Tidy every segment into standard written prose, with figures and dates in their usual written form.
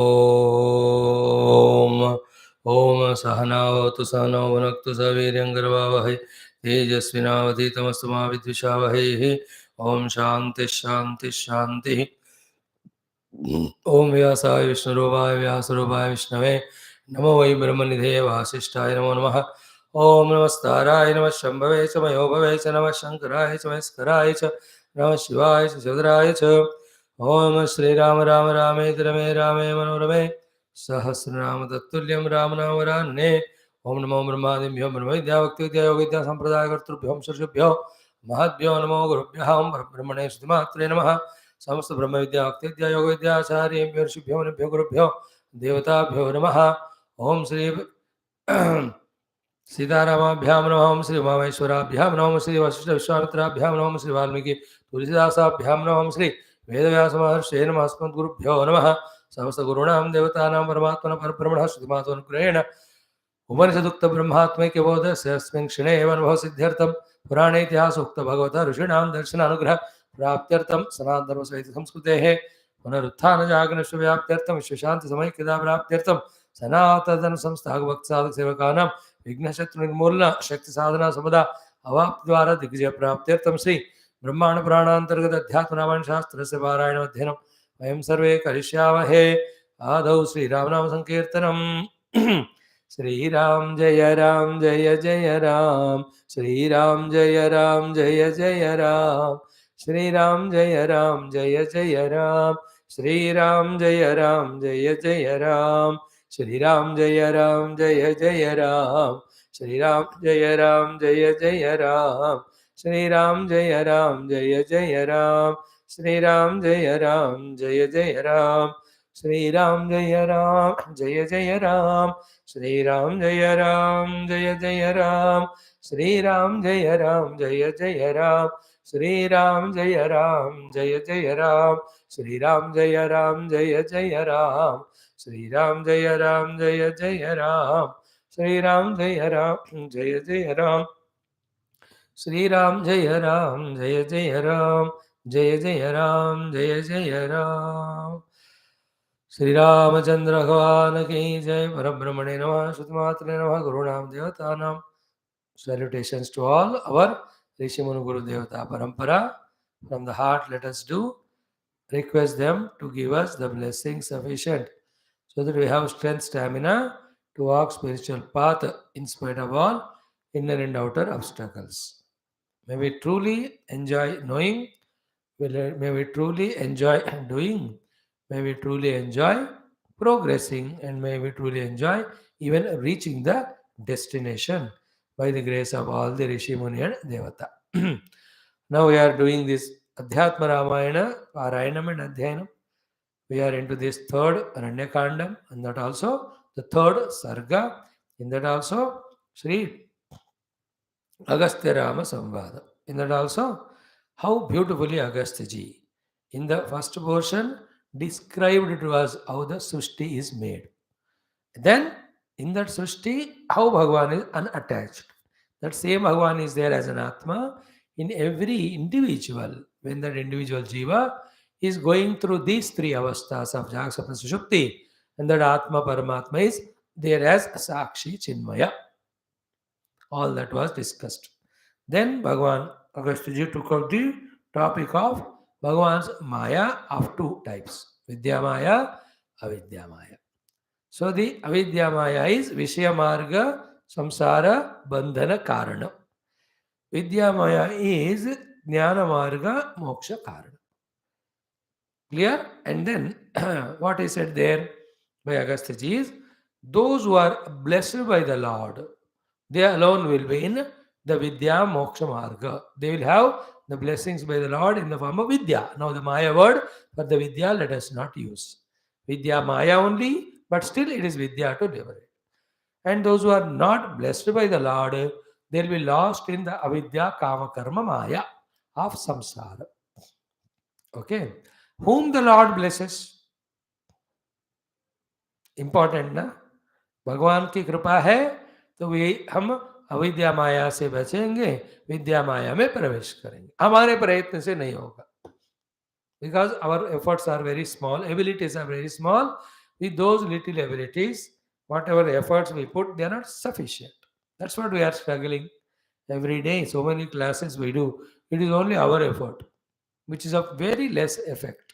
ॐ ॐ सहनावतु सहनौ भुनक्तु सह वीर्यङ्करवावहै तेजस्विनावधीतमस्तु मा विद्विषावहैः ॐ शान्तिः शान्तिः शान्तिः ॐ व्यासाय विष्णुरूपाय व्यासरूपाय विष्णवे नमो वै ब्रह्मनिधये वासिष्ठाय नमो नमः ॐ नमस्ताराय नमः शम्भवे च मयोभवे च नमः शङ्कराय च महेश्वराय च नमः शिवाय च चन्द्राय च ॐ श्रीराम राम रामेति रमे रामे मनोरमे सहस्रनाम तत्तुल्यं राम नाम वरान्ये ॐ नमो ब्रह्मादिभ्यो ब्रह्मविद्या सम्प्रदायकर्तृभ्यो ऋषिभ्यो महद्भ्यो नमो गुरुभ्यः ॐ ब्रह्मणे श्रुतिमात्रे नमः समस्त ब्रह्म विद्या विद्या योग विद्याचार्य ऋषिभ्यो नभ्यो गुरुभ्यो देवताभ्यो नमः ओम श्री सीतारामाभ्यां नमः ओम श्री उमामेश्वराभ्यां नमः ओम श्री वशिष्ठ विश्वामित्राभ्यां नमः ओम श्री वाल्मीकि तुलसीदासाभ्यां नमः ओम श्री वेदव्यास महर्षे नमः अस्मद्गुरुभ्यो नमः समस्त गुरूणां देवतानां परमात्मनः परब्रह्मणः श्रुतिमात्मनुग्रहेण उपनिषदुक्त ब्रह्मात्मैक्य बोधस्य अस्मिन् क्षणे एव अनुभव सिद्ध्यर्थं पुराणे इतिहासोक्त भगवता ऋषीणां दर्शनानुग्रह प्राप्त्यर्थं सनातन सहित संस्कृतेः पुनरुत्थान जागरणस्य व्याप्त्यर्थं विश्वशान्ति समैक्यता प्राप्त्यर्थं सनातन संस्थाक भक्त साधक सेवकानां विघ्नशत्रु निर्मूलना शक्ति साधना समदा अवाप्ति द्वारा दिग्विजय प्राप्त्यर्थं श्री ब्रह्मांड पुराणांतर्गत अध्यात्म रामायण शास्त्रस्य पारायण अध्ययनं वयं सर्वे करिष्यामहे आदौ श्री रामनाम संकीर्तनम् श्रीराम जय राम जय जय राम श्रीराम जय राम जय जय राम श्रीराम जय राम जय जय राम श्रीराम जय राम जय जय राम श्रीराम जय राम जय जय राम श्रीराम जय राम जय जय राम श्रीराम जय राम जय जय राम श्रीराम जय राम जय जय राम श्रीराम जय राम जय जय राम श्रीराम जय राम जय जय राम श्रीराम जय राम जय जय राम श्रीराम जय राम जय जय राम श्रीराम जय राम जय जय राम श्रीराम जय राम जय जय राम श्रीराम जय राम जय जय राम श्रीराम जय राम जय जय राम जय जय राम जय जय राम श्री रामचंद्र भगवान की जय परब्रह्मणे नमः श्रुतिमात्रे नमः गुरुणाम देवतानां salutations to all our Rishi Munu Guru Devata Parampara. From the heart, let us do request them to give us the blessings sufficient so that we have strength, stamina to walk spiritual path in spite of all inner and outer obstacles. May we truly enjoy knowing, may we truly enjoy doing, may we truly enjoy progressing, and may we truly enjoy even reaching the destination by the grace of all the Rishi Muni and Devata. Now we are doing this Adhyatma Ramayana, Parayanam and Adhyanam. We are into this third ARANYA KANDAM, and that also the third SARGA, in that also Sri Agastya Rama Samvada. In that also, how beautifully Agastya ji, in the first portion, described to us how the Srishti is made. Then, in that Srishti, how Bhagavan is unattached. That same Bhagavan is there as an Atma in every individual. When that individual Jiva is going through these three avasthas of Jaga, Sapna, Sushupti, and that Atma Paramatma is there as Sakshi Chinmaya. All that was discussed. Then Bhagavan Agastya took up the topic of Bhagavan's Maya of two types, Vidya Maya, Avidya Maya. So the Avidya Maya is Vishaya Marga Samsara Bandhana Karana. Vidya Maya is Jnana Marga Moksha Karana. Clear? And then what is said there by Agastya ji is, those who are blessed by the Lord, they alone will be in the Vidya Moksha Marga. They will have the blessings by the Lord in the form of Vidya. Now the Maya word for the Vidya let us not use. Vidya Maya only, but still it is Vidya to liberate. And those who are not blessed by the Lord, they will be lost in the Avidya Kama Karma Maya of Samsara. Okay. Whom the Lord blesses? Important ना? भगवान की कृपा है तो वे हम अविद्या माया से बचेंगे, विद्या माया में प्रवेश करेंगे. हमारे प्रयत्न से नहीं होगा. Because our efforts are very small, abilities are very small, With those little abilities, whatever efforts we put, they are not sufficient. That's what we are struggling every day. So many classes we do, it is only our effort, which is of very less effect.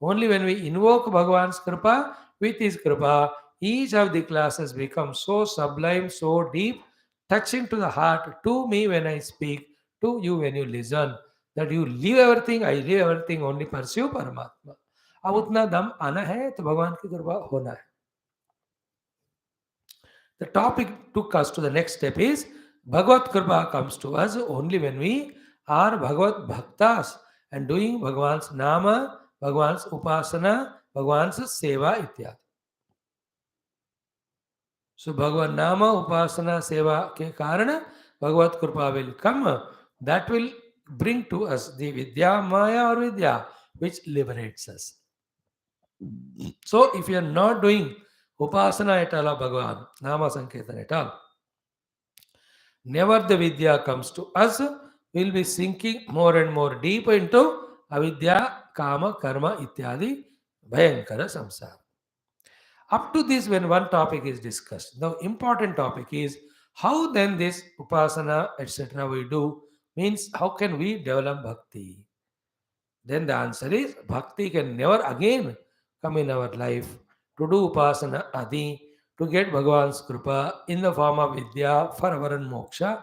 Only when we invoke Bhagavan's Kripa, with His Kripa, each of the classes becomes so sublime, so deep, touching to the heart, to me when I speak, to you when you listen, that you leave everything, I leave everything, only pursue Paramatma. अब उतना दम आना है तो भगवान की कृपा होना है. The topic took us to the next step is Bhagavad Kripa comes to us only when we are Bhagavad Bhaktas and doing Bhagavan's Nama, Bhagavan's Upasana, Bhagavan's Seva ityadi. So Bhagavan Nama, Upasana, Seva ke karana Bhagavad Kripa will come. That will bring to us the Vidya, Maya or Vidya which liberates us. So if you are not doing Upasana at all of Bhagavan, Nama Sankirtan at all, never the Vidya comes to us, we will be sinking more and more deep into Avidya, Kama, Karma, Ityadi, Bhayankara Samsara. Up to this, when one topic is discussed, the important topic is how then this Upasana, etc., we do, means how can we develop Bhakti? Then the answer is Bhakti can never again come in our life to do Upasana Adi, to get Bhagavan's Kripa in the form of Vidya for our own moksha,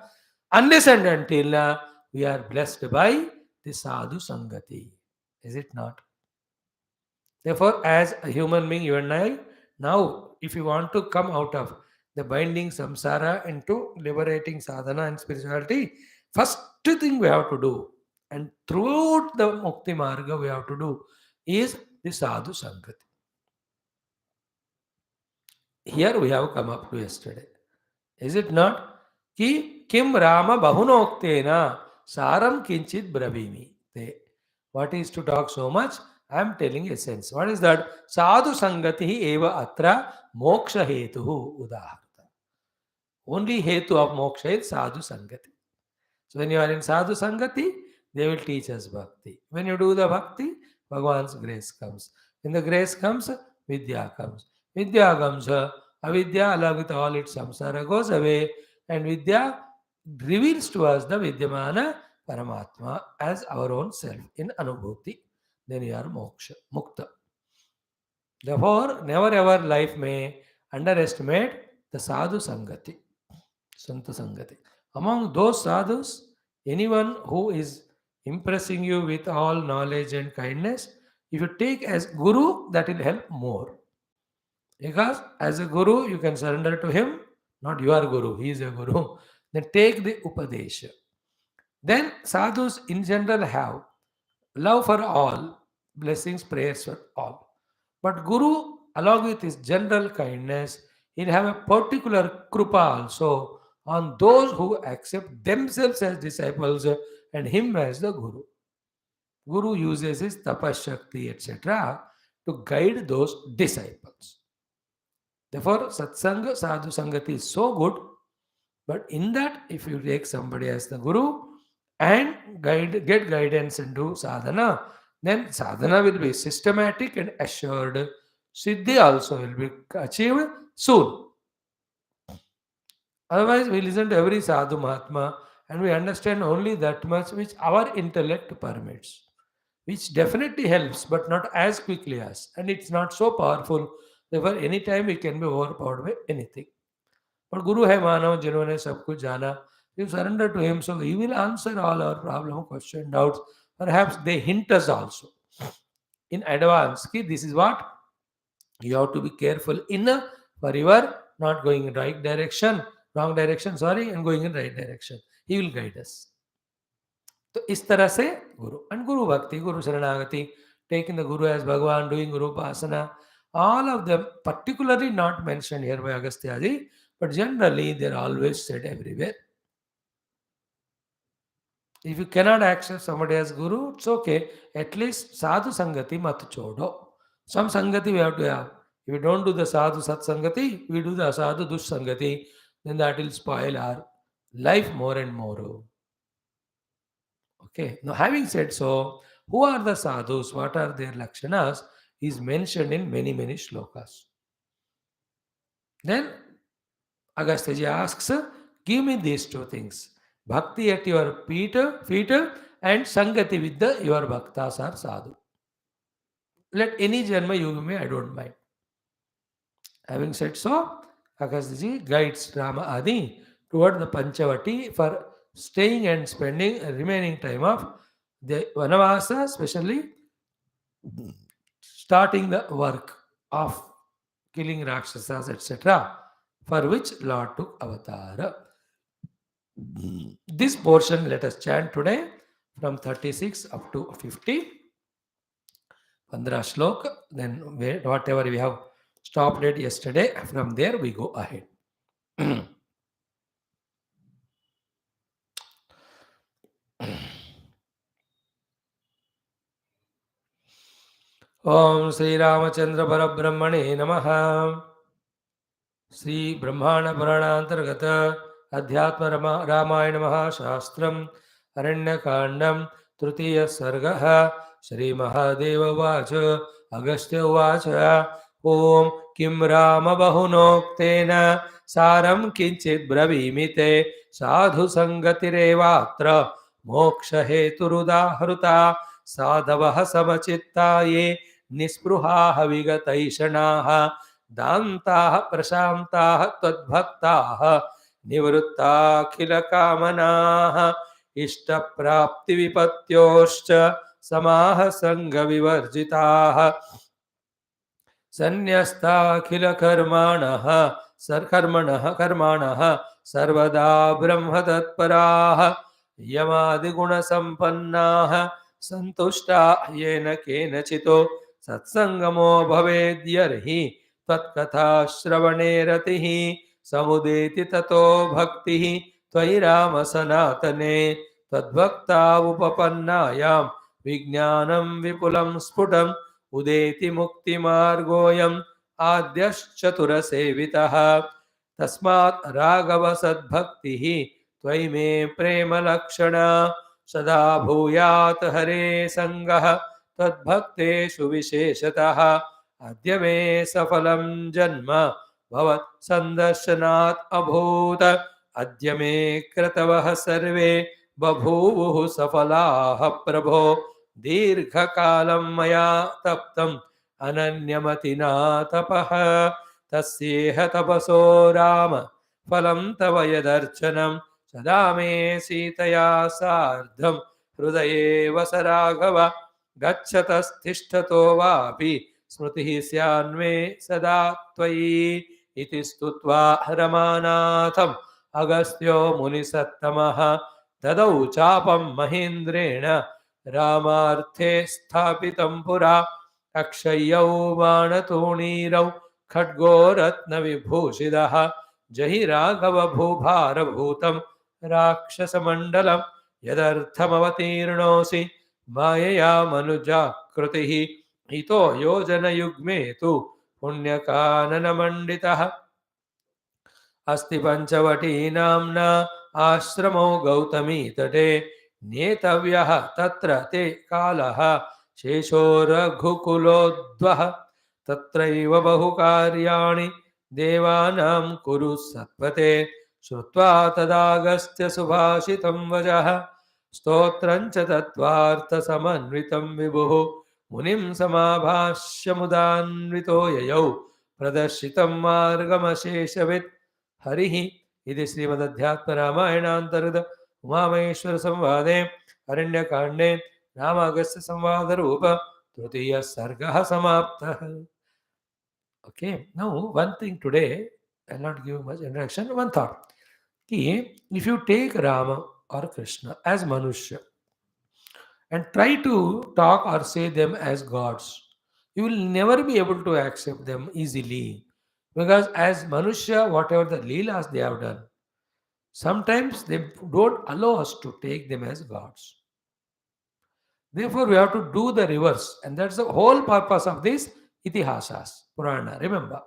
unless and until we are blessed by the Sadhu Sangati. Is it not? Therefore, as a human being, you and I, now, if you want to come out of the binding samsara into liberating sadhana and spirituality, first thing we have to do, and throughout the Mukti Marga we have to do, is the Sadhu Sangati. Here we have come up to yesterday. Is it not? Ki kim Rama bahunoktena saram kinchit bravimi. What is to talk so much? I am telling essence. What is that? Sadhu sangati eva atra moksha hetu udaharta. Only hetu of moksha is sadhu sangati. So when you are in sadhu sangati, they will teach us bhakti. When you do the bhakti, Bhagavan's grace comes. When the grace comes, vidya comes. Vidya comes, avidya along with all its samsara goes away, and vidya reveals to us the vidyamana Paramatma as our own self in anubhuti. Then you are moksha, mukta. Therefore, never ever life may underestimate the sadhu sangati, santa sangati. Among those sadhus, anyone who is impressing you with all knowledge and kindness, if you take as guru, that will help more. Because as a guru, you can surrender to him, not your guru, he is a guru. Then take the upadesha. Then sadhus in general have love for all, blessings, prayers for all. But Guru, along with his general kindness, he'll have a particular krupa also on those who accept themselves as disciples and him as the Guru. Guru uses his tapashakti, etc., to guide those disciples. Therefore, satsanga, sadhu sangati is so good, but in that, if you take somebody as the Guru and get guidance and do sadhana, then sadhana will be systematic and assured. Siddhi also will be achieved soon. Otherwise, we listen to every sadhu mahatma and we understand only that much which our intellect permits, which definitely helps, but not as quickly as, and it's not so powerful. Therefore, anytime we can be overpowered by anything. But Guru hai manav, जिन्होंने सब कुछ जाना, you surrender to him, so he will answer all our problem, question, doubts. Perhaps they hint us also in advance. Ki this is what you have to be careful in for your not going in right direction, wrong direction, sorry, and going in right direction. He will guide us. तो इस तरह से गुरु and Guru Bhakti, Guru Saranagati, taking the Guru as Bhagavan, doing Guru Upasana, all of them particularly not mentioned here by Agastya Ji, but generally they are always said everywhere. If you cannot accept somebody as Guru, it's okay. At least Sadhu Sangati mat chodo. Some Sangati we have to have. If we don't do the Sadhu Sat Sangati, we do the Sadhu Dush Sangati, then that will spoil our life more and more. Okay. Now, having said so, who are the sadhus? What are their lakshanas? Is mentioned in many, many shlokas. Then Agastya asks, give me these two things. Bhakti at your feet and Sangati with your bhaktas or sadhu. Let any janma you give me, I don't mind. Having said so, Agastya guides Rama Adi toward the Panchavati for staying and spending a remaining time of the Vanavasa, especially starting the work of killing Rakshasas, etc., for which Lord took avatar. This portion let us chant today from 36 up to 50. 15 shlok, then whatever we have stopped at yesterday, from there we go ahead. Om Sri Ramachandra Parabrahmane Namaha. Sri Brahmaanda Purananthargata Adhyatma Ramayana Mahashastram Aranya Kandam Tritiya Sarga Shri Mahadeva Vacha Agastya Vacha Om Kim Rama Bahunoktena Saram Kinchit Bravimite Sadhu Sangatirevatra Moksha Heturudaharuta Sadhavah Samachittaye Nispruhaha Vigataishanaha दान्ताः प्रशान्ताः त्वद्भक्ताः निवृत्ताखिलकामनाः इष्टप्राप्तिविपत्योश्च समाः सङ्गविवर्जिताः सन्न्यस्ताखिलकर्माणः कर्माणः सर्वदा ब्रह्मतत्पराः यमादिगुणसम्पन्नाः सन्तुष्टा येन केनचितो सत्सङ्गमो भवेद्यर्हि त्वत्कथा श्रवणे रतिः समुदेति ततो भक्तिः त्वयि राम सनातने त्वद्भक्ता उपपन्नायां विज्ञानं विपुलं स्फुटम् उदेति मुक्तिमार्गोऽयम् आद्यश्चतुरसेवितः तस्मात् राघव सद्भक्तिः त्वयि मे प्रेमलक्षणा सदा भूयात् हरे सङ्गः तद्भक्तेषु विशेषतः अद्य मे सफलं जन्म भवत् सन्दर्शनात् अभूत् अद्य मे क्रतवः सर्वे बभूवुः सफलाः प्रभो दीर्घकालं मया तप्तम् अनन्यमतिना तपः तस्येह तपसो राम फलं तव यदर्चनं सदा मे सीतया सार्धं हृदये वस राघव गच्छतस्तिष्ठतो वापि स्मृतिः स्यान्मे सदा त्वयि इति स्तुत्वा रमानाथम् अगस्त्यो मुनिसत्तमः ददौ चापं महेन्द्रेण रामार्थे स्थापितं पुरा अक्षय्यौ बाणतूणीरौ खड्गो रत्नविभूषितः जहि राघव भूभारभूतं राक्षसमण्डलं यदर्थमवतीर्णोऽसि मायया मनुजाकृतिः हितो योजनयुग्मे तु पुण्यकाननमण्डितः अस्ति पञ्चवटी नाम्ना आश्रमो गौतमीतटे नेतव्यः तत्र ते कालः शेषो रघुकुलोद्वः तत्रैव बहुकार्याणि देवानां कुरु सत्वते श्रुत्वा तदागस्त्य सुभाषितं वचः स्तोत्रं च तत्त्वार्थसमन्वितं विभुः मुनिं समाभाष्य मुदान्वितो ययौ प्रदर्शितं मार्गमशेषवित् हरिः इति श्रीमदध्यात्म रामायणान्तर्गत उमामहेश्वर संवादे अरण्यकाण्डे रामागस्य संवाद रूप तृतीय सर्गः समाप्तः. Okay, now one thing today, I'll not give much introduction, one thought. If you take Rama or Krishna as Manushya and try to talk or say them as gods, you will never be able to accept them easily. Because as Manushya, whatever the Leelas they have done, sometimes they don't allow us to take them as gods. Therefore, we have to do the reverse. And that's the whole purpose of this Itihasas, Purana. Remember,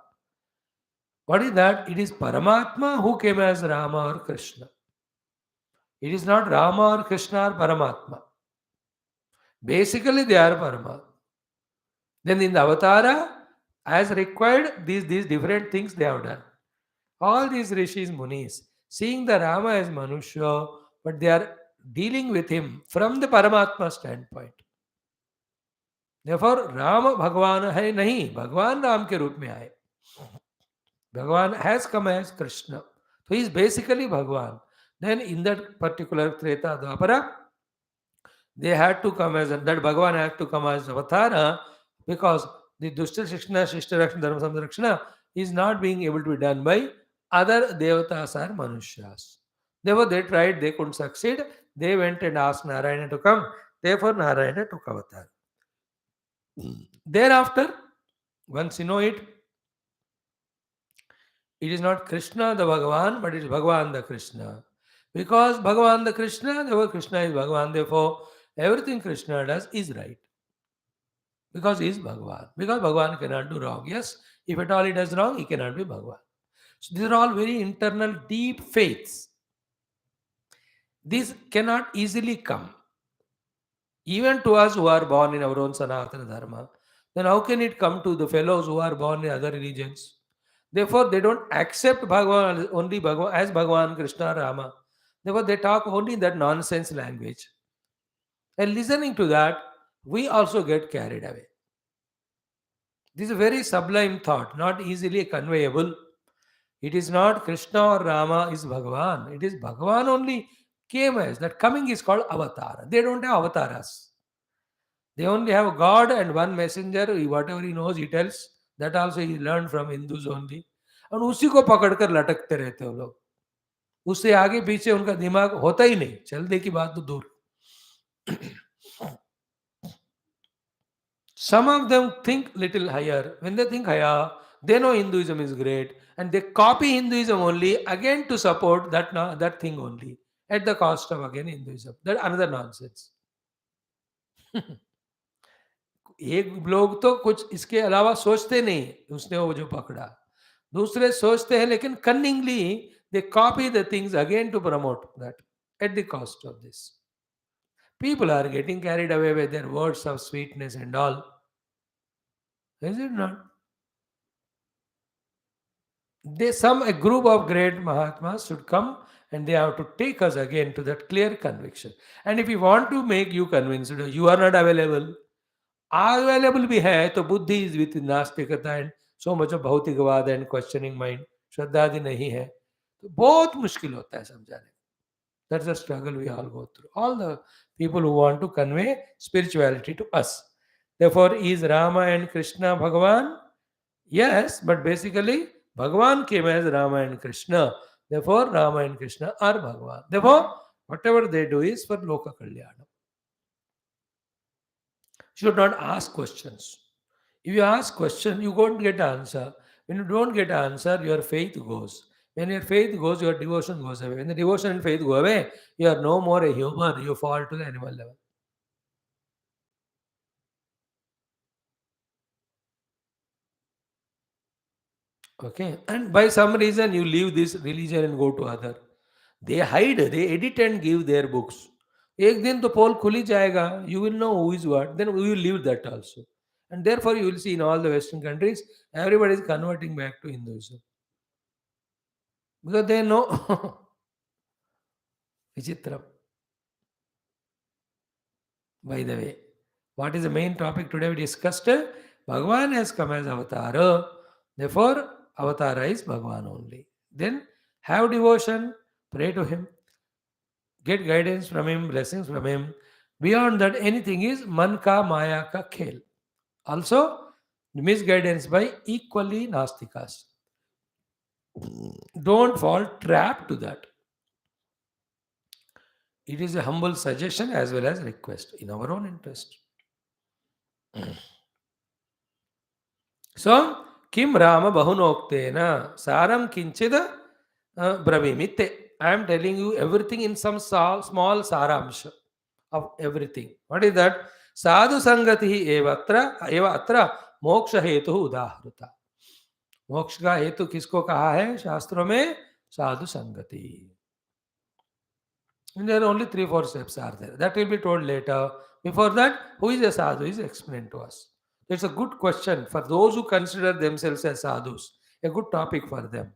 what is that? It is Paramatma who came as Rama or Krishna. It is not Rama or Krishna or Paramatma. Basically, they are Paramatma. Then in the Avatara, as required, these different things they have done. All these rishis, munis, seeing the Rama as Manusha, but they are dealing with him from the Paramatma standpoint. Therefore, Rama Bhagwan hai nahi, Bhagwan Ram ke roop mein aaye. Bhagwan has come as Krishna. So he is basically Bhagwan. Then in that particular Treta Dwapara, they had to come as, that Bhagwan had to come as Avatara, because the Dushta Shikshana, Shishta Rakshana, Dharma Samrakshana is not being able to be done by other Devatas or Manushas. Therefore, they tried, they couldn't succeed. They went and asked Narayana to come. Therefore, Narayana took avatar. Thereafter, once you know it, it is not Krishna the Bhagavan, but it is Bhagavan the Krishna. Because Bhagavan the Krishna, therefore Krishna is Bhagavan. Therefore, everything Krishna does is right. Because he is Bhagavan. Because Bhagavan cannot do wrong. Yes, if at all he does wrong, he cannot be Bhagavan. So these are all very internal, deep faiths. These cannot easily come. Even to us who are born in our own Sanatana Dharma, then how can it come to the fellows who are born in other religions? Therefore, they don't accept Bhagavan only Bhagavan as Bhagavan Krishna Rama. Therefore, they talk only in that nonsense language. And listening to that, we also get carried away. This is a very sublime thought, not easily conveyable. It is not Krishna or Rama is Bhagavan. It is Bhagavan only came as. That coming is called avatar. They don't have avatars. They only have God and one messenger. Whatever he knows, he tells. That also he learned from Hindus only. और उसी को पकड़कर लटकते रहते हो लोग. उससे आगे पीछे उनका दिमाग होता ही नहीं. चलने की बात तो दूर. Some of them think little higher. When they think higher, they know Hinduism is great, and they copy Hinduism only again to support that thing only at the cost of again Hinduism. That another nonsense. एक लोग तो कुछ इसके अलावा सोचते नहीं, उसने वो जो पकड़ा. दूसरे सोचते हैं लेकिन कन्निंगली they copy the things again to promote that at the cost of this. People are getting carried away with their words of sweetness and all. Is it not? A group of great Mahatmas should come and they have to take us again to that clear conviction. And if we want to make you convinced, you are not available. Available भी है तो बुद्धि is with नास्तिकता and so much of भौतिकवाद and questioning mind. श्रद्धा आदि नहीं है तो बहुत मुश्किल होता है समझाने. That's the struggle we all go through. All the people who want to convey spirituality to us. Therefore, is Rama and Krishna Bhagavan? Yes, but basically Bhagavan came as Rama and Krishna. Therefore, Rama and Krishna are Bhagavan. Therefore, whatever they do is for Loka Kalyana. You should not ask questions. If you ask question, you won't get answer. When you don't get answer, your faith goes. When your faith goes, your devotion goes away. When the devotion and faith go away, you are no more a human. You fall to the animal level. Okay, and by some reason you leave this religion and go to other. They hide, they edit and give their books. एक दिन तो पोल खुल ही जाएगा. You will know who is what. Then we will leave that also. And therefore you will see in all the Western countries, everybody is converting back to Hinduism. Because they know. Vichitram. By the way, what is the main topic today we discussed? Bhagavan has come as Avatara. Therefore, Avatara is Bhagavan only. Then have devotion, pray to him, get guidance from him, blessings from him. Beyond that, anything is man ka maya ka khel. Also, misguidance by equally Nastikas. Don't fall trap to that. It is a humble suggestion as well as request in our own interest. So, Kim Rama Bahunoktena Saram Kinchida Bravimite. I am telling you everything in some small saramsha of everything. What is that? Sadhu Sangati eva atra moksha hetu udahrita. मोक्ष का हेतु किसको कहा है शास्त्रों में? साधु संगति. And there are only 3-4 steps are there. That will be told later. Before that, who is a sadhu is explained to us. It's a good question for those who consider themselves as sadhus. A good topic for them.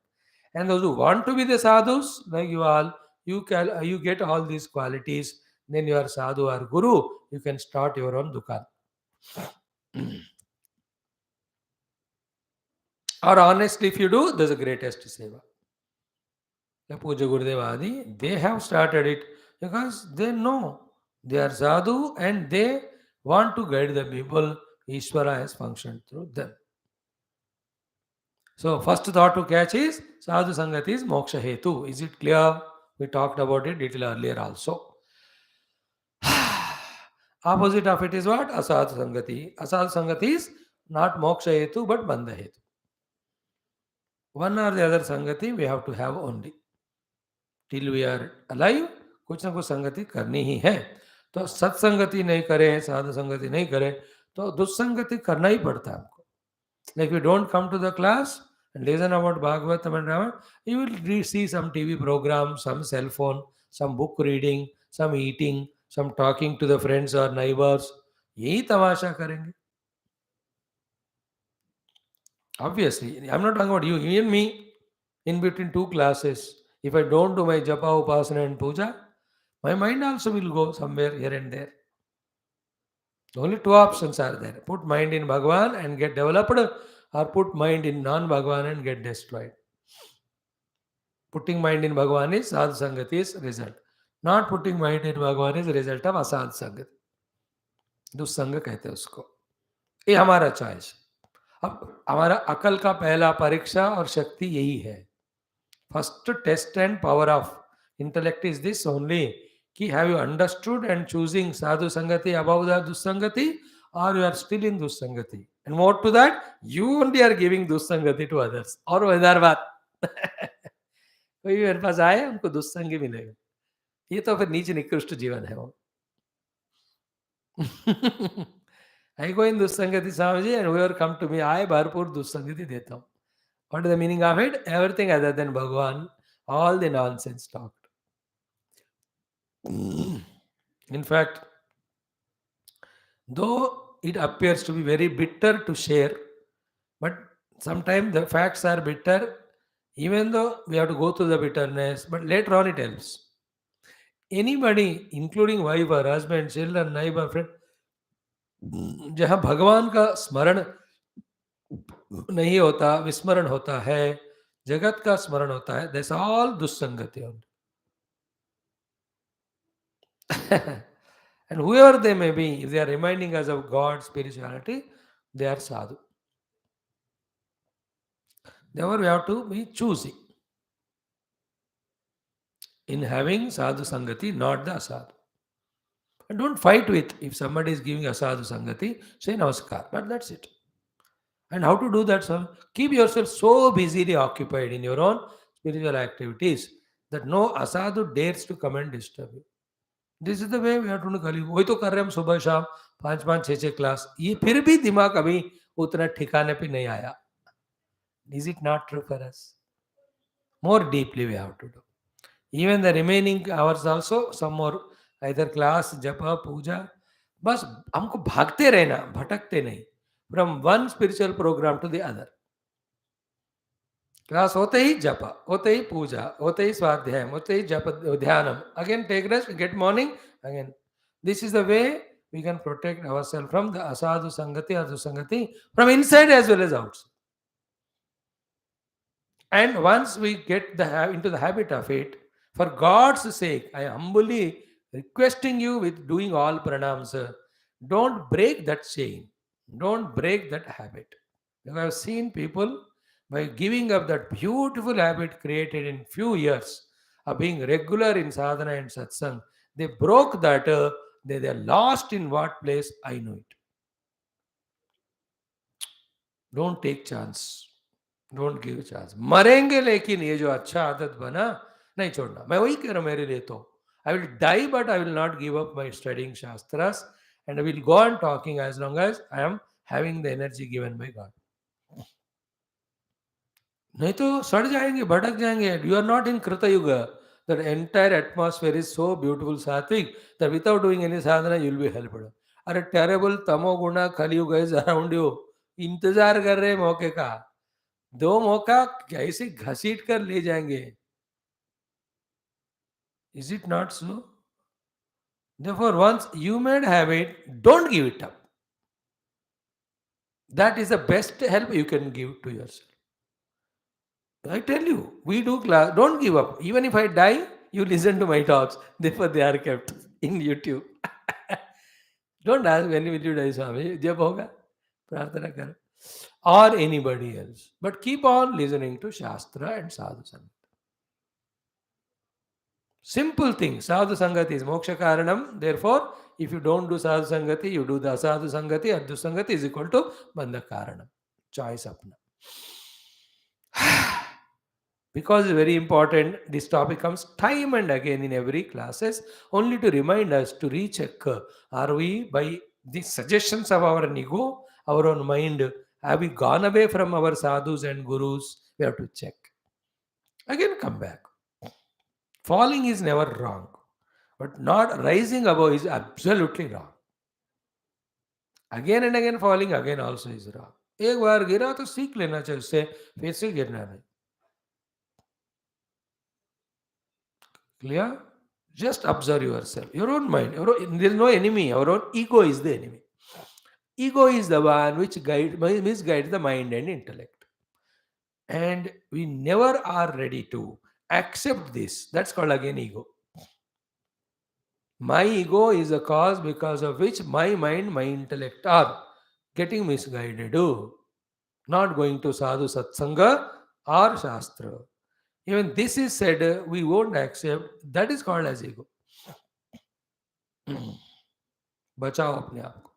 And those who want to be the sadhus, like you get all these qualities, then you are sadhu or guru, you can start your own dukan. Or honestly, if you do, there's the greatest seva. Like Puja Gurudev Adi, they have started it because they know they are sadhu and they want to guide the people. Ishvara has functioned through them. So first thought to catch is sadhu sangati is moksha hetu. Is it clear? We talked about it little earlier also. Opposite of it is what? Asadhu sangati. Asadhu sangati is not moksha hetu but bandha hetu. One or the other sangati we have to have only. Till we are alive, कुछ ना कुछ संगति करनी ही है. तो सत्संगति नहीं करें, साधु संगति नहीं करें, तो दुस्संगति करना ही पड़ता है हमको. Like we don't come to the class and listen about Bhagavatam and Rama, you will see some TV program, some cell phone, some book reading, some eating, some talking to the friends or neighbors. यही तमाशा करेंगे. Obviously, I'm not talking about you, even me. In between two classes, if I don't do my japa, upasana and puja, my mind also will go somewhere here and there. Only two options are there. Put mind in Bhagavan and get developed, or put mind in non-Bhagavan and get destroyed. Putting mind in Bhagavan is sadhu sangati's result. Not putting mind in Bhagavan is result of asad sangat. दुस्संग कहते हैं उसको. ये हमारा choice. अब हमारा अकल का पहला परीक्षा और शक्ति यही है. First test and power of intellect is this only. Ki have you understood and choosing sadhu sangati above the dussangati, or you are still in dussangati? And more to that, you only are giving dussangati to others. और मजेदार बात, कोई मेरे पास आए हमको दुस्संगी मिलेगा, ये तो फिर नीच निकृष्ट जीवन है वो. I go in dussangati Swamiji, and whoever come to me, I bharpur dussangati deta हूँ. What is the meaning of it? Everything other than Bhagavan, all the nonsense talked. In fact, though it appears to be very bitter to share, but sometimes the facts are bitter, even though we have to go through the bitterness, but later on it helps. Anybody, including wife or husband, children, neighbor, friend, जहाँ भगवान का स्मरण नहीं होता, विस्मरण होता है, जगत का स्मरण होता है, that's all दुस्संगति only. And whoever they may be, if they are reminding us of God, spirituality, they are sadhu. Therefore, we have to be choosy in having sadhu sangati, not the asadhu. And don't fight with, if somebody is giving asadhu sangati, say namaskar, but that's it. And how to do that, sir? Keep yourself so busily occupied in your own spiritual activities that no asadhu dares to come and disturb you. This is the way we have to कली. वही तो कर रहे हैं हम सुबह शाम 5-5, 6-6 class. ये फिर भी दिमाग अभी उतना ठिकाने पे नहीं आया. Is it not true for us? More deeply we have to do. Even the remaining hours also some more, either class, japa, puja. बस हमको भागते रहना, भटकते नहीं. From one spiritual program to the other. Class होते ही जप, होते ही पूजा, होते ही स्वाध्याय, होते ही जप ध्यानम, again take rest, get morning again. This is the way we can protect ourselves from the asadhu sangati or dusangati from inside as well as outside. And once we get into the habit of it, for God's sake, I am humbly requesting you with doing all pranams, don't break that chain, don't break that habit. Because I have seen people, by giving up that beautiful habit created in few years of being regular in sadhana and satsang, they broke that, they are lost in what place, I know it. Don't take chance, don't give chance. मरेंगे लेकिन ये जो अच्छा आदत बना नहीं छोड़ना. मैं वही कह रहा हूँ मेरे लिए तो. I will die but I will not give up my studying shastras, and I will go on talking as long as I am having the energy given by God. नहीं तो सड़ जाएंगे, भटक जाएंगे. You are not in Krita Yuga. That entire atmosphere is so beautiful, sattvic, that without doing any sadhana, you will be helped. अरे terrible तमो गुणा कलयुग is around you. इंतजार कर रहे मौके का. दो मौका कैसे घसीट कर ले जाएंगे. Is it not so? Therefore, once you made habit, don't give it up. That is the best help you can give to yourself. I tell you, we do class. Don't give up. Even if I die, you listen to my talks. Therefore, they are kept in YouTube. Don't ask when will you die, Swami. जब होगा प्रार्थना करो. Or anybody else. But keep on listening to Shastra and Sadhu Sangha. Simple thing. Sadhu Sangati is moksha karanam. Therefore, if you don't do Sadhu Sangati, you do the Sadhu Sangati. Adhu Sangati is equal to Bandha Karanam. Choice apna. Because it's very important, this topic comes time and again in every classes, only to remind us to recheck, are we, by the suggestions of our ego, our own mind, have we gone away from our sadhus and gurus? We have to check. Again come back. Falling is never wrong, but not rising above is absolutely wrong. Again and again falling again also is wrong. एक बार गिरा तो सीख लेना चाहिए उससे, फिर से गिरना नहीं. Clear? Just observe yourself, your own mind. There is no enemy. Our own ego is the enemy. Ego is the one which misguides the mind and intellect. And we never are ready to accept this. That's called again ego. My ego is a cause because of which my mind, my intellect are getting misguided. Not going to sadhu satsanga or shastra. Even this is said, we won't accept. That is called as ego. बचाओ अपने आप को.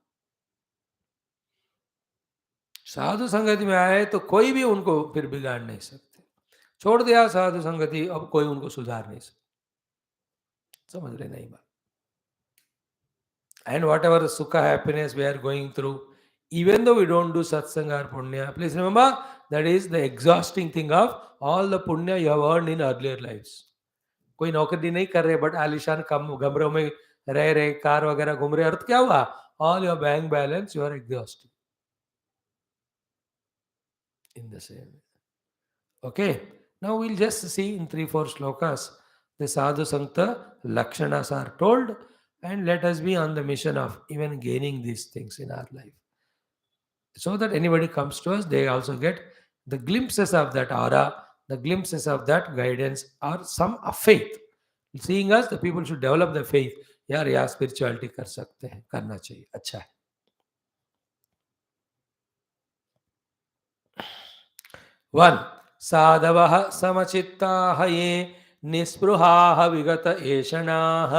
साधु संगति में आए तो कोई भी उनको फिर बिगाड़ नहीं सकते. छोड़ दिया साधु संगति, अब कोई उनको सुधार नहीं सकता. समझ रहे नहीं बात. And whatever sukha, happiness we are going through, even though we don't do satsanga or punya, please remember that is the exhausting thing of all the punya you have earned in earlier lives. कोई नौकरी नहीं कर रहे but आलिशान कम कमरों में रह रहे, कार वगैरह घूम रहे, अर्थ क्या हुआ? All your bank balance you are exhausted. In the same way. Okay, now we'll just see in 3-4 slokas the sadhu sankta lakshanas are told, and let us be on the mission of even gaining these things in our life, so that anybody comes to us, they also get the glimpses of that aura, the glimpses of that guidance, or some of faith. Seeing us, the people should develop the faith. यार यार spirituality कर सकते हैं, करना चाहिए, अच्छा है. One साधवः समचित्ताः ये निस्पृहाः विगत एषणाः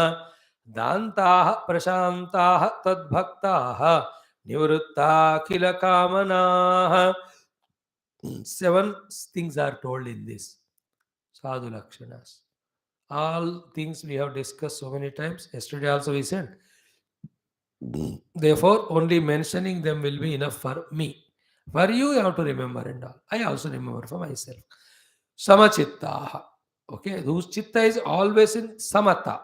दान्ताः प्रशान्ताः तद्भक्ताः निवृत्ताखिल कामनाः. 7 things are told in this sadhu lakshanas. All things we have discussed so many times. Yesterday also we said. Therefore, only mentioning them will be enough for me. For you, you have to remember and all. I also remember for myself. Samachittaha. Okay, whose chitta is always in samata.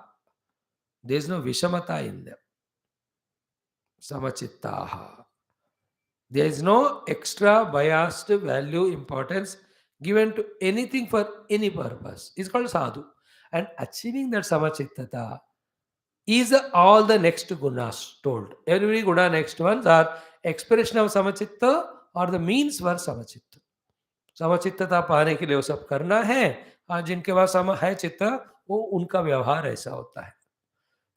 There is no vishamata in them. Samachittaha. There is no extra biased value, importance given to anything for any purpose. It's called sadhu. And achieving that samachittata is all the next gunas told. Every guna next ones are expression of samachitta or the means for samachitta. समचित्तता पाने के लिए वो सब करना है. आज जिनके पास सम है चित्त, वो उनका व्यवहार ऐसा होता है.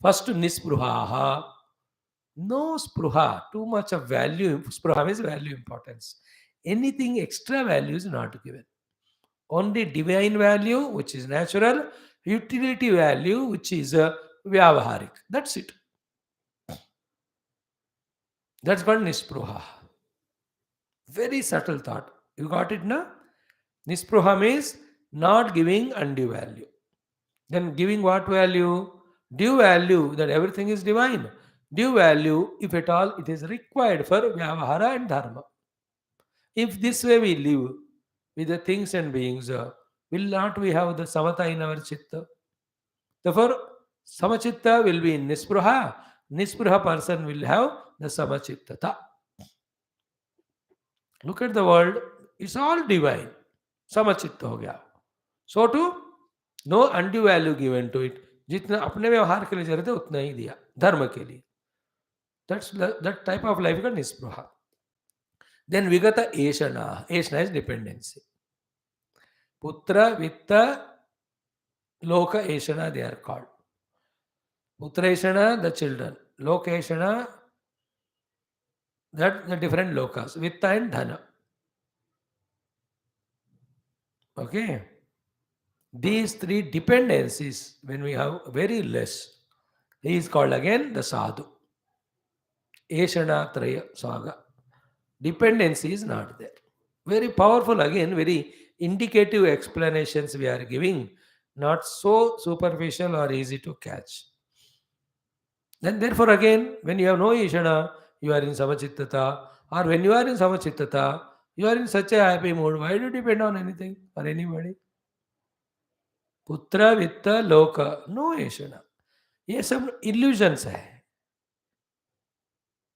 First निस्पृहा. No spruha, too much of value. Spruha means value, importance. Anything extra value is not given. Only divine value, which is natural, utility value, which is vyavaharik. That's it. That's called nispruha. Very subtle thought. You got it, na? Nispruha means not giving undue value. Then giving what value? Due value, that everything is divine. Due value, if at all it is required for vyavahara and dharma. If this way we live with the things and beings, will not we have the samata in our chitta? Therefore, samachitta will be in nispruha. Nispruha person will have the samachittata. Look at the world. It's all divine, समचित्त हो गया. So to no undue value given to it, जितना अपने व्यवहार के लिए जरूरत है उतना ही दिया धर्म के लिए. दैट टाइप ऑफ लाइफ का निस्पृहा. देन विगत एषणा, एषणा इज डिपेंडेंसी. पुत्र वित्त लोक एषणा दे आर कॉल्ड. पुत्र एषणा द चिल्ड्रन, लोक एषणा that the different lokas, vitta and dhana. Okay, these three dependencies, when we have very less, he is called again the sadhu. Eshana traya saga, dependency is not there. Very powerful, again very indicative explanations we are giving, not so superficial or easy to catch. Then therefore again, when you have no Ishana, you are in Samachittata, or when you are in Samachittata, you are in such a happy mood. Why do you depend on anything or anybody? Putra, Vitta, Loka, no Ishana. ये सब illusions है.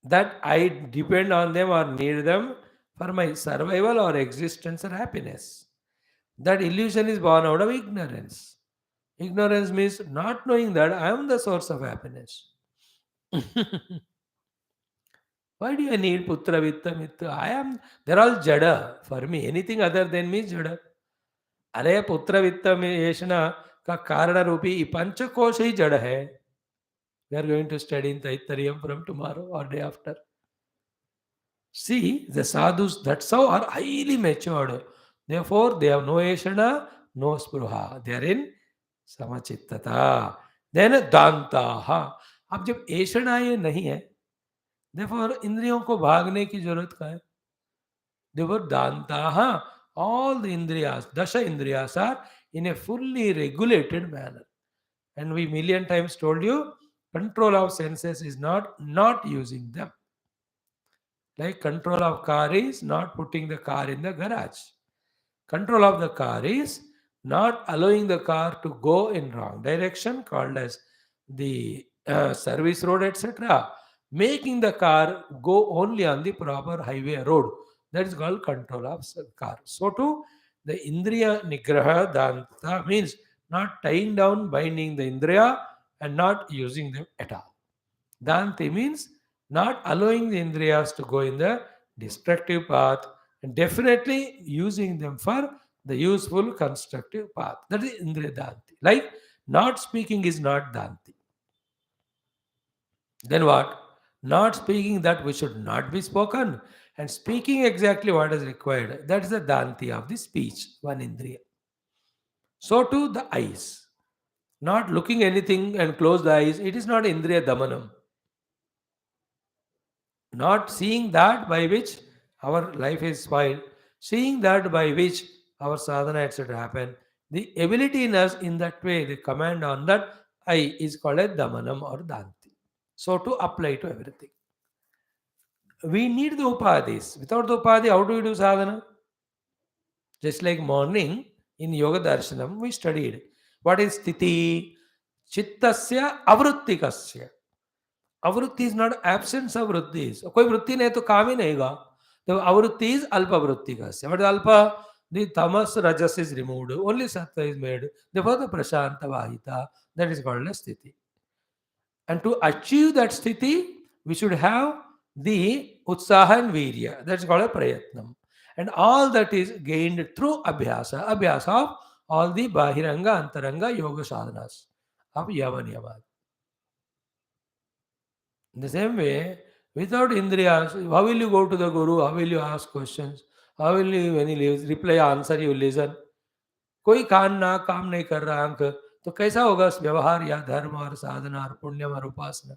That I depend on them or need them for my survival or existence or happiness. That illusion is born out of ignorance. Ignorance means not knowing that I am the source of happiness. Why do I need putra, vitta, mitta? They're all jada for me. Anything other than me is jada. अरे पुत्र वित्त में येषणा का कारण रूपी पंचकोश ही जड़ है. We are going to study in Taittariya from tomorrow or day after. See, the sadhus, that's how are highly matured. Therefore, they have no yeshana, no spruha. They are in samachittata. Then dantaha. अब जब ऐषणा ये नहीं है, therefore इंद्रियों को भागने की जरूरत का है. Therefore dantaha, all the indriyas, dasha indriyas are in a fully regulated manner. And we million times told you, control of senses is not using them. Like control of car is not putting the car in the garage. Control of the car is not allowing the car to go in wrong direction, called as the service road, etc. Making the car go only on the proper highway road. That is called control of car. So too, the indriya nigraha danta means not tying down, binding the indriya and not using them at all. Danti means not allowing the indriyas to go in the destructive path and definitely using them for the useful constructive path. That is indriya danti. Like not speaking is not danti. Then what? Not speaking that which should not be spoken and speaking exactly what is required. That is the danti of the speech, one indriya. So too the eyes. Not looking anything and close the eyes, it is not indriya damanam. Not seeing that by which our life is spoiled, seeing that by which our sadhana etc. happen, the ability in us in that way, the command on that I is called a damanam or danti. So to apply to everything. We need the upadis. Without the upadi, how do we do sadhana? Just like morning in Yoga Darshanam, we studied what is sthiti, chittasya, avruttikasya. आवृत्ति is not absence of वृत्ति. कोई वृत्ति नहीं तो काम ही नहीं होगा. तो आवृत्ति इज अल्प वृत्ति का. बट अल्प the tamas rajas is removed, only sattva is made. Therefore the prashanta vahita, that is called as sthiti. And to achieve that sthiti, we should have the utsaha and virya, that is called a prayatnam. And all that is gained through abhyasa, abhyasa of all the bahiranga, antaranga, yoga sadhanas of yavanyamat. In the same way, without indriyas, how will you go to the guru? How will you ask questions? How will you, when he leaves, reply, answer, you listen? कोई कान ना काम नहीं कर रहा अंक, तो कैसा होगा व्यवहार या धर्म और साधना और पुण्यम और उपासना?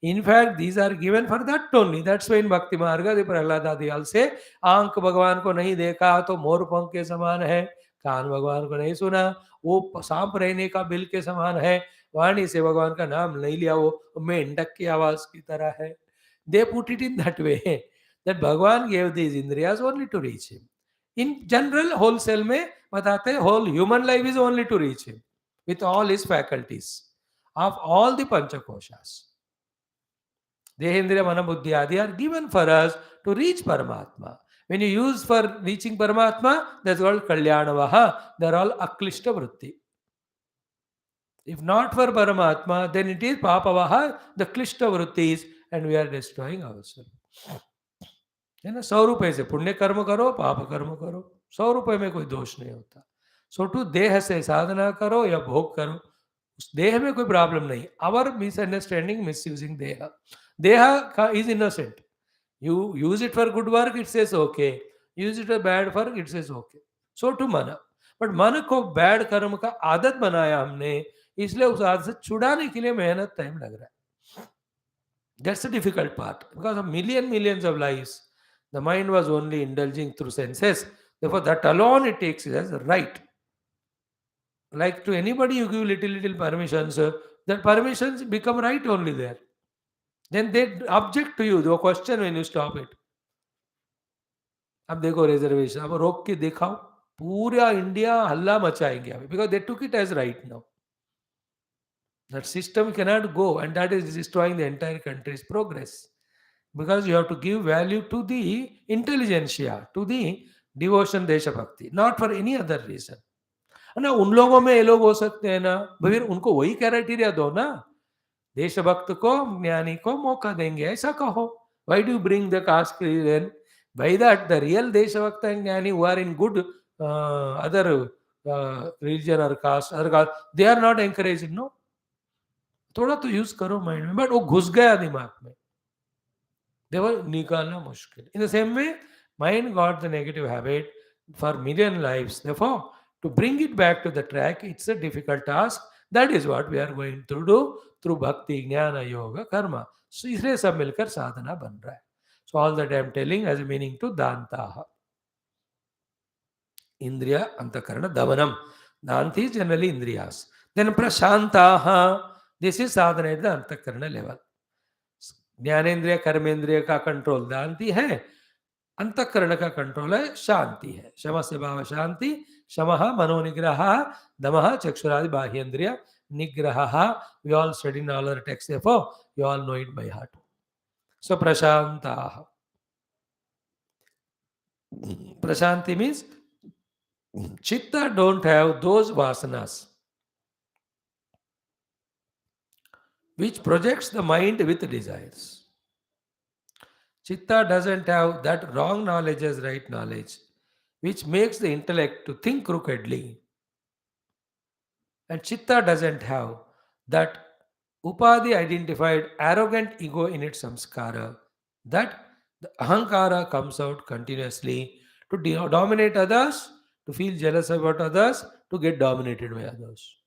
In fact, these are given for that only. That's why in Bhakti Marga, the Prahlada से आंख भगवान को नहीं देखा तो मोर पंख के समान है, कान भगवान को नहीं सुना वो सांप रहने का बिल के समान है, वाणी से भगवान का नाम नहीं लिया वो मेंढक की आवाज की तरह है. They put it in that way that Bhagwan gave these indriyas only to reach him. In general, wholesale में बताते whole human life is only to reach him with all his faculties of all the panchakoshas. Dehendriya, Mana, Buddhi, Adi are given for us to reach Paramatma. When you use for reaching Paramatma, that's called Kalyanavaha. They're all Aklishta Vritti. If not for Paramatma, then it is Papavaha, the Klishta Vrittis, and we are destroying ourselves. है ना, 100 रुपए से पुण्य कर्म करो, पाप कर्म करो, 100 रुपए में कोई दोष नहीं होता. सो टू देह से साधना करो या भोग करो, उस देह में कोई प्रॉब्लम नहीं. आवर मिसअंडरस्टैंडिंग, मिसयूजिंग देह. देह is innocent. You use it for good work, it says okay. Use it for bad work, it says okay. So to मन. बट मन को बैड कर्म का आदत बनाया हमने, इसलिए उस आदत से छुड़ाने के लिए मेहनत, टाइम लग रहा है. That's the difficult part. Because of millions of lives, the mind was only indulging through senses. Therefore, that alone it takes it as a right. Like to anybody you give little permissions, that permissions become right only there. Then they object to you, they question when you stop it. अब देखो reservation, अब रोक के दिखाओ, पूरा India हल्ला मचाएंगे अभी, because they took it as right now. That system cannot go, and that is destroying the entire country's progress. Because you have to give value to the intelligentsia, to the devotion, desha bhakti, not for any other reason. ना उन लोगों में ये लोग हो सकते हैं ना, फिर उनको वही क्राइटेरिया दो ना. देशभक्त को, ज्ञानी को मौका देंगे, ऐसा कहो. Why do you bring the caste then? By that, the real Deshavakta and Jnani who are in good other religion or caste, they are not encouraged, no? थोड़ा तो यूज करो माइंड में, बट वो घुस गया दिमाग में, देवर निकालना मुश्किल. In the same way mind got the negative habit for million lives. Therefore to bring it back to the track, it's a difficult task. That is what we are going to do through bhakti, jnana, yoga, karma. So इसलिए सब मिलकर साधना बन रहा है. So all that I am telling has a meaning to dantaha. Indriya antakarana davanam. Danti is generally indriyas. Then prashantaha. This is sadhana at the antakarana level. ज्ञानेन्द्रिय कर्मेंद्रिय का control दांति है, अंतःकरण का कंट्रोल है शांति है. शम से भाव शांति, शमः मनोनिग्रह, दमः चक्षुरादि बाह्येन्द्रिय निग्रह. We all study in all our texts, therefore you all know it by heart. So prashantaha. Prashanti means chitta don't have those vasanas which projects the mind with desires. Chitta doesn't have that wrong knowledge as right knowledge, which makes the intellect to think crookedly. And Chitta doesn't have that Upadi identified arrogant ego in its samskara, that the ahankara comes out continuously to dominate others, to feel jealous about others, to get dominated by others.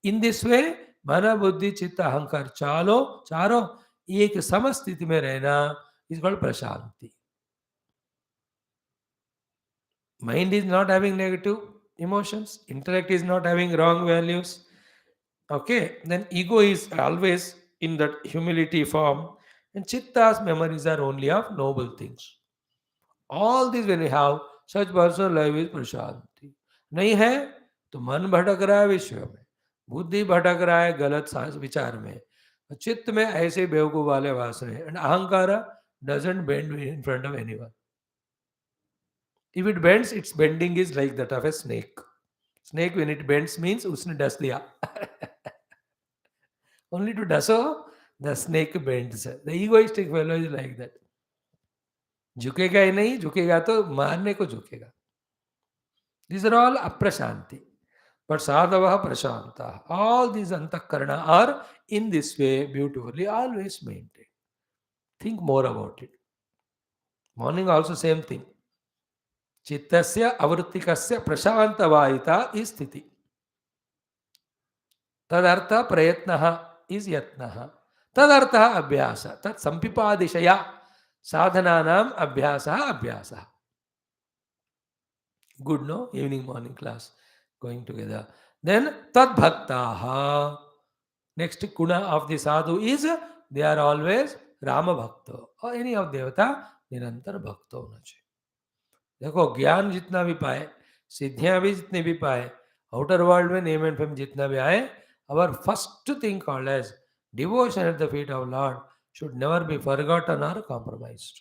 In this way, mana buddhi chitta ahankar charo एक समस्थिति में रहना is called prashanti. Mind is not having negative emotions, intellect is not having wrong values. Okay, then ego is always in that humility form, and chitta's memories are only of noble things. All these when we have, such personal life is prashanti. नहीं है तो मन भटक रहा है विश्व में, बुद्धि भटक रहा है गलत विचार में, चित्त में ऐसे बेवकूफ वाले वासने, एंड अहंकार doesn't bend in front of anyone. If it bends, its bending is like that of a snake. Snake when it bends means उसने डस दिया. Only to daso, the snake bends. The egoistic fellow is like that. झुकेगा ही नहीं, झुकेगा तो मारने को झुकेगा. These are all aprashanti. But sadhava prashanta. All these antakarana are in this way beautifully always maintained. Think more about it. Morning also same thing. Chittasya avrittikasya prashantavayita is sthiti. Tadartha prayatnaha is yatnaha. Tadartha abhyasa. Tat sampipadishaya sadhananam abhyasa. Good, no? Evening, morning class going together. Then tad bhaktaha. Next guna of the sadhu is they are always Rama bhakta or any of devata निरंतर भक्त होना चाहिए. देखो ज्ञान जितना भी पाए, सिद्धियां भी जितने भी पाए, आउटर वर्ल्ड में नेम एंड फेम जितना भी आए, our first thing called as devotion at the feet of Lord should never be forgotten or compromised.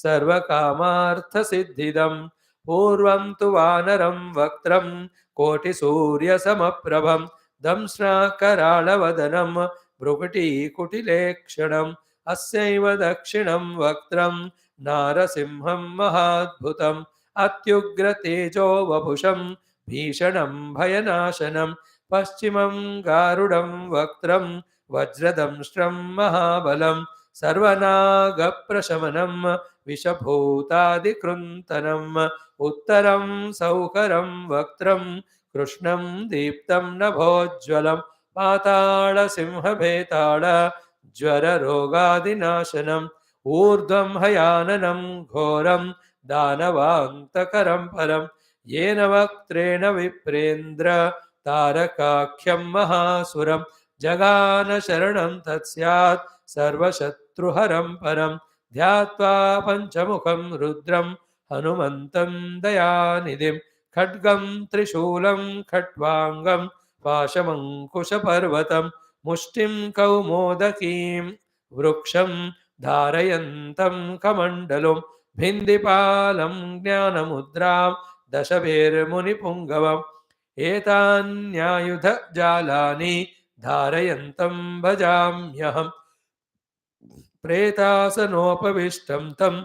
सर्वकामार्थसिद्धिदं पूर्वं तु वानरं वक्त्रं कोटिसूर्यसमप्रभं दंश्राकराळवदनं भ्रुकुटीकुटिलेक्षणम् अस्यैव दक्षिणं वक्त्रं नारसिंहं महाद्भुतम् अत्युग्रतेजो वपुषं भीषणं भयनाशनं पश्चिमं गारुडं वक्त्रं वज्रदंष्ट्रं महाबलं सर्वनागप्रशमनं विषभूतादिकृन्तनम् उत्तरं सौकरं वक्त्रं कृष्णं दीप्तं नभोज्ज्वलं पाताळसिंहभेताळ ज्वररोगादिनाशनम् ऊर्ध्वं हयाननं घोरं दानवान्तकरं परं येन वक्त्रेण विप्रेन्द्र तारकाख्यं महासुरं जगान शरणं तत्स्यात् सर्वशत्रुहरं परं ध्यात्वा पञ्चमुखं रुद्रं हनुमन्तं दयानिधिं खड्गं त्रिशूलं खट्वाङ्गं पाशमङ्कुशपर्वतं मुष्टिं कौमोदकीं वृक्षं धारयन्तं कमण्डलुं भिन्दिपालं ज्ञानमुद्रां दशभिर्मुनिपुङ्गवम् एतान्यायुधजालानि धारयन्तं भजाम्यहं प्रेतासनोपविष्टं तं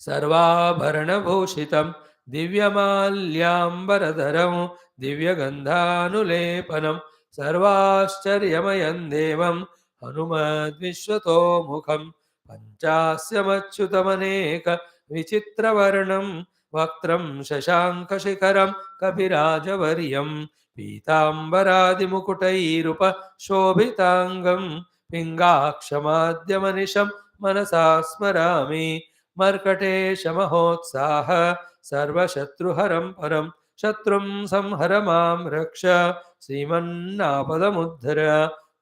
सर्वाभरणभूषितं दिव्यमाल्याम्बरधरं दिव्यगन्धानुलेपनं सर्वाश्चर्यमयं देवं हनुमद्विश्वतोमुखं पञ्चास्यमच्युतमनेक विचित्रवर्णं वक्त्रं शशाङ्कशिखरं कपिराजवर्यं पीताम्बरादिमुकुटैरुपशोभिताङ्गं पिङ्गाक्षमाद्यमनिशं मनसा स्मरामि मर्कटेशमहोत्साह सर्वशत्रुहरं परं शत्रुं संहर मां रक्ष श्रीमन्नापदमुद्धर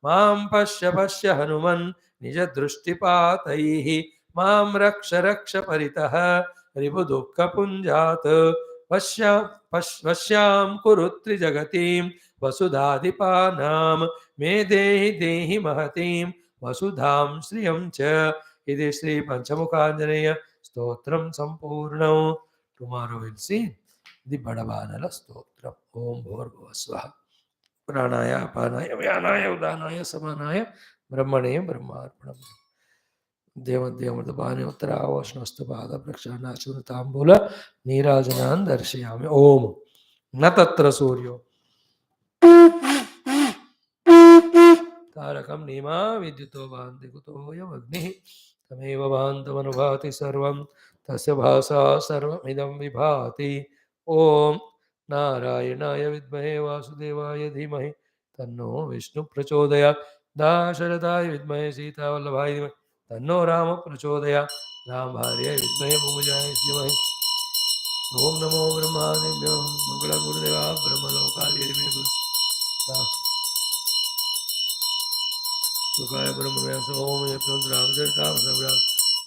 मां पश्य पश्य हनुमन् निजदृष्टिपातैः मां रक्ष रक्ष परितः रिपुदुःखपुञ्जात् पश्यां कुरु त्रिजगतीं वसुधाधिपानां मे देहि देहि महतीं वसुधां श्रियं च इति Shri पंचमुखांजनेय stotram संपूर्णं. Tomorrow we'll see the Badavanala Stotram. Om Bhurbhuva Swaha. Pranaya, Apanaya, Vyanaya, Udanaya, Samanaya, Brahmane, Brahmarpanam. देवदेवमृतपानि उत्तरावश्नस्तपाद प्रक्षालनाचूर्णताम्बूल नीराजनान् दर्शयामि. ओम न तत्र सूर्यो तारकं नीमा विद्युतो भान्ति कुतोऽयमग्निः तमेव भान्तमनुभाति सर्वं तस्य भासा सर्वमिदं विभाति. ओम नारायणाय विद्महे वासुदेवाय धीमहि तन्नो विष्णु प्रचोदयात्. दाशरथाय विद्महे सीतावल्लभाय धीमहि तन्नो राम प्रचोदयात्. राम भार्याय विद्महे भूमिजाय धीमहि. ओम नमो ब्रह्मादिभ्यो मंगलम गुरुदेवा ब्रह्मलोकाय विद्महे सुखाय ब्रह्म ओम रामचंद्र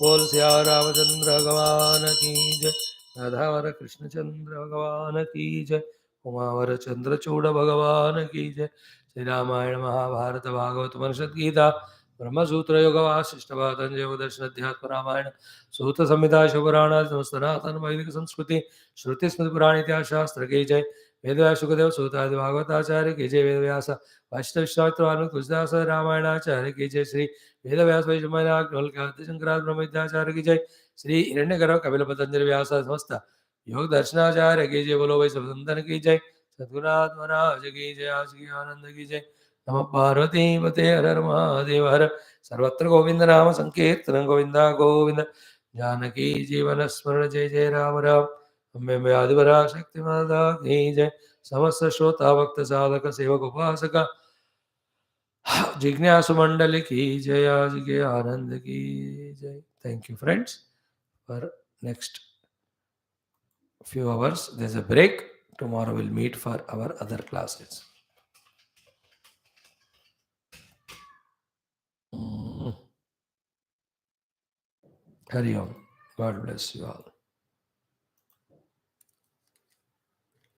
बोल सिया रामचंद्र भगवान की जय. राधावर कृष्णचंद्र भगवान की जय. उमावर चंद्रचूड़ भगवान की जय. श्री रामायण महाभारत भागवत उपनिषद गीता ब्रह्मसूत्र योग वासिष्ठ पातंजलि दर्शन अध्यात्म रामायण सूत संहिता शिवपुराण सनातन वैदिक संस्कृति श्रुति स्मृति पुराण इतिहास शास्त्र की जय. वेदव्यास सुखदेव सूतादि भागवताचार्य की जय. वेदव्यास वैष्णव तुलसीदास रामायणाचार्य की जय. श्री वेदव्यास शंकराचार्य ब्रह्म विद्याचार्य की जय. श्री हिरण्यगर्भ कपिल पतंजलि व्यास समस्त योग दर्शनाचार्य की जय. बोलो वैष्णव संतन की जय. सद्गुरुनाथ महाराज की जय. आशिकी आनंद की जय. नम पार्वती पते हर हर महादेव हर. सर्वत्र गोविंद नाम संकीर्तन गोविंदा गोविंद. जानकी जीवन स्मरण जय जय राम राम. अम्बे आदिवरा शक्ति माता की जय. समस्त श्रोता भक्त साधक सेवक उपासक जिज्ञासु मंडल की जय. आज के आनंद की जय. Thank you friends. For next few hours there's a break. Tomorrow we'll meet for our other classes. Hari Om. God bless you all.